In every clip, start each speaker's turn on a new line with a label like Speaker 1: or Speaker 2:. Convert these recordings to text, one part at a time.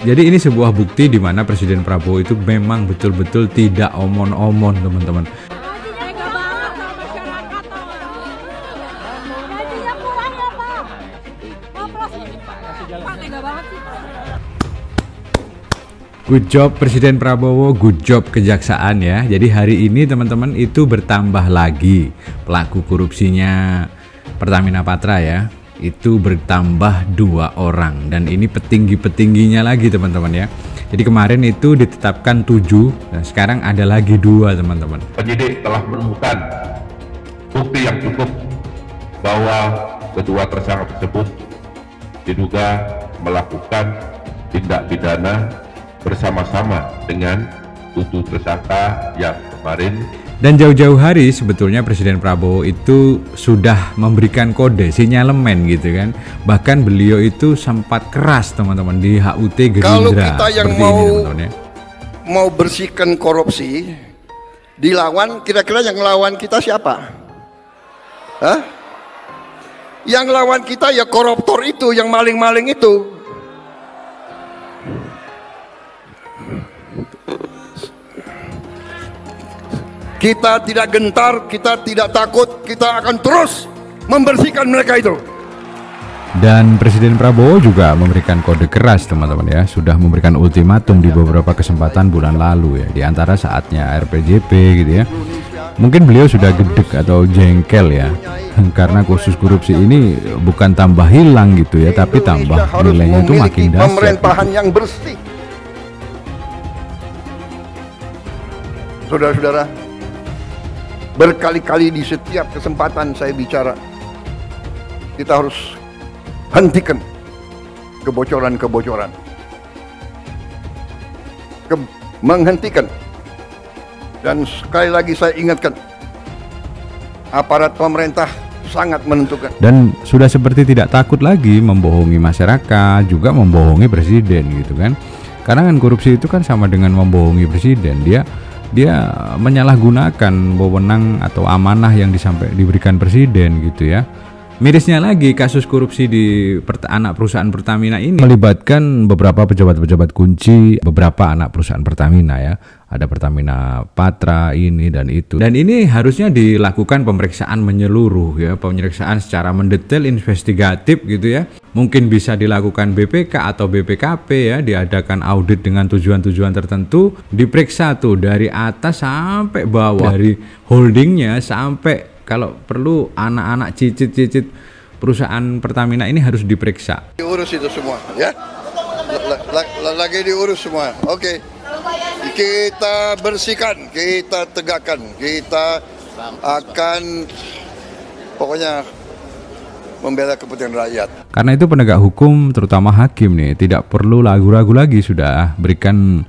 Speaker 1: Jadi ini sebuah bukti di mana Presiden Prabowo itu memang betul-betul tidak omon-omon, teman-teman. Good job Presiden Prabowo, good job kejaksaan ya. Jadi hari ini teman-teman itu bertambah lagi pelaku korupsinya Pertamina Patra ya. Itu bertambah 2 orang dan ini petinggi-petingginya lagi teman-teman ya. Jadi kemarin itu ditetapkan 7 dan sekarang ada lagi 2 teman-teman.
Speaker 2: Penyidik telah menemukan bukti yang cukup bahwa kedua tersangka tersebut diduga melakukan tindak pidana bersama-sama dengan 7 tersangka yang kemarin.
Speaker 1: Dan jauh-jauh hari sebetulnya Presiden Prabowo itu sudah memberikan kode sinyalemen gitu kan. Bahkan beliau itu sempat keras teman-teman di HUT Gerindra.
Speaker 3: Kalau kita yang
Speaker 1: ini,
Speaker 3: mau bersihkan korupsi dilawan, kira-kira yang lawan kita siapa? Hah? Yang lawan kita ya koruptor itu, yang maling-maling itu. Kita tidak gentar, kita tidak takut, kita akan terus membersihkan mereka itu.
Speaker 1: Dan Presiden Prabowo juga memberikan kode keras teman-teman ya, sudah memberikan ultimatum di beberapa kesempatan bulan lalu ya, di antara saatnya RPJP gitu ya. Mungkin beliau sudah gedek atau jengkel ya, karena kasus korupsi ini bukan tambah hilang gitu ya, tapi tambah nilainya itu makin dahsyat.
Speaker 3: Pemerintahan yang bersih. Saudara-saudara, berkali-kali di setiap kesempatan saya bicara, kita harus hentikan kebocoran-kebocoran, menghentikan. Dan sekali lagi saya ingatkan, aparat pemerintah sangat menentukan. Dan
Speaker 1: sudah seperti tidak takut lagi membohongi masyarakat, juga membohongi presiden gitu kan. Karena kan korupsi itu kan sama dengan membohongi presiden. Dia menyalahgunakan wewenang atau amanah yang diberikan presiden gitu ya. Mirisnya lagi kasus korupsi di anak perusahaan Pertamina ini melibatkan beberapa pejabat-pejabat kunci beberapa anak perusahaan Pertamina ya. Ada Pertamina Patra ini dan itu. Dan ini harusnya dilakukan pemeriksaan menyeluruh ya, pemeriksaan secara mendetail investigatif gitu ya. Mungkin bisa dilakukan BPK atau BPKP ya, diadakan audit dengan tujuan-tujuan tertentu, diperiksa tuh dari atas sampai bawah, dari holdingnya sampai kalau perlu anak-anak cicit-cicit perusahaan Pertamina ini harus diperiksa.
Speaker 3: Diurus itu semua ya. Lagi diurus semua. Oke. Kita bersihkan, kita tegakkan, kita akan pokoknya membela kepentingan rakyat.
Speaker 1: Karena itu penegak hukum terutama hakim nih tidak perlu ragu-ragu lagi, sudah berikan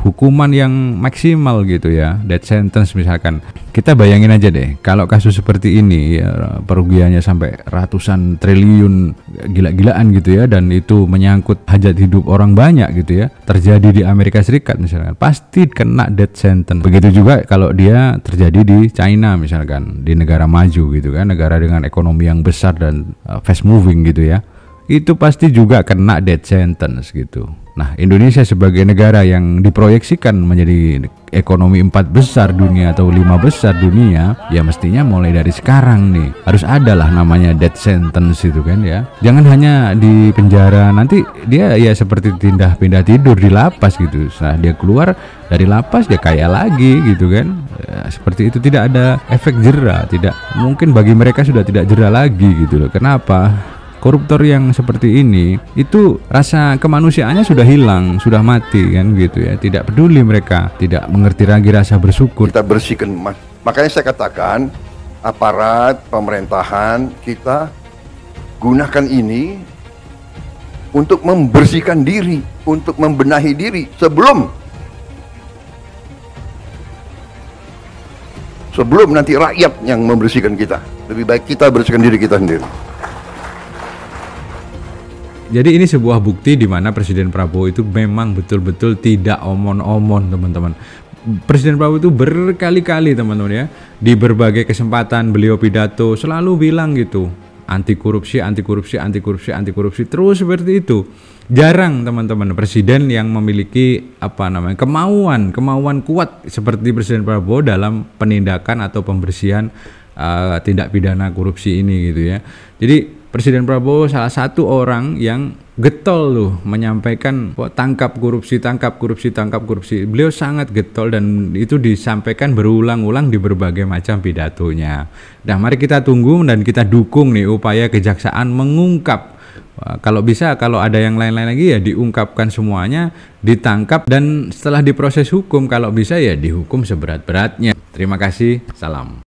Speaker 1: hukuman yang maksimal gitu ya, death sentence misalkan. Kita bayangin aja deh kalau kasus seperti ini ya, kerugiannya sampai ratusan triliun, gila-gilaan gitu ya, dan itu menyangkut hajat hidup orang banyak gitu ya, terjadi di Amerika Serikat misalkan, pasti kena death sentence. Begitu juga kalau dia terjadi di China misalkan, di negara maju gitu kan, negara dengan ekonomi yang besar dan fast moving gitu ya, itu pasti juga kena death sentence gitu. Nah, Indonesia sebagai negara yang diproyeksikan menjadi ekonomi 4 besar dunia atau 5 besar dunia, ya mestinya mulai dari sekarang nih harus adalah namanya death sentence itu kan ya. Jangan hanya di penjara, nanti dia ya seperti pindah tidur di lapas gitu. Nah, dia keluar dari lapas dia kaya lagi gitu kan. Ya, seperti itu, tidak ada efek jera, tidak mungkin bagi mereka sudah tidak jera lagi gitu loh. Kenapa? Koruptor yang seperti ini itu rasa kemanusiaannya sudah hilang, sudah mati kan gitu ya. Tidak peduli mereka, tidak mengerti lagi rasa bersyukur.
Speaker 3: Kita bersihkan, makanya saya katakan aparat pemerintahan kita gunakan ini untuk membersihkan diri, untuk membenahi diri sebelum nanti rakyat yang membersihkan kita. Lebih baik kita bersihkan diri kita sendiri.
Speaker 1: Jadi ini sebuah bukti di mana Presiden Prabowo itu memang betul-betul tidak omon-omon teman-teman. Presiden Prabowo itu berkali-kali teman-teman ya, di berbagai kesempatan beliau pidato selalu bilang gitu, anti korupsi, anti korupsi, anti korupsi, anti korupsi, terus seperti itu. Jarang teman-teman presiden yang memiliki kemauan kuat seperti Presiden Prabowo dalam penindakan atau pembersihan tindak pidana korupsi ini gitu ya. Jadi Presiden Prabowo salah satu orang yang getol loh menyampaikan tangkap korupsi, tangkap korupsi, tangkap korupsi. Beliau sangat getol dan itu disampaikan berulang-ulang di berbagai macam pidatonya. Nah, mari kita tunggu dan kita dukung nih upaya kejaksaan mengungkap. Kalau bisa, kalau ada yang lain-lain lagi ya diungkapkan semuanya, ditangkap dan setelah diproses hukum kalau bisa ya dihukum seberat-beratnya. Terima kasih, salam.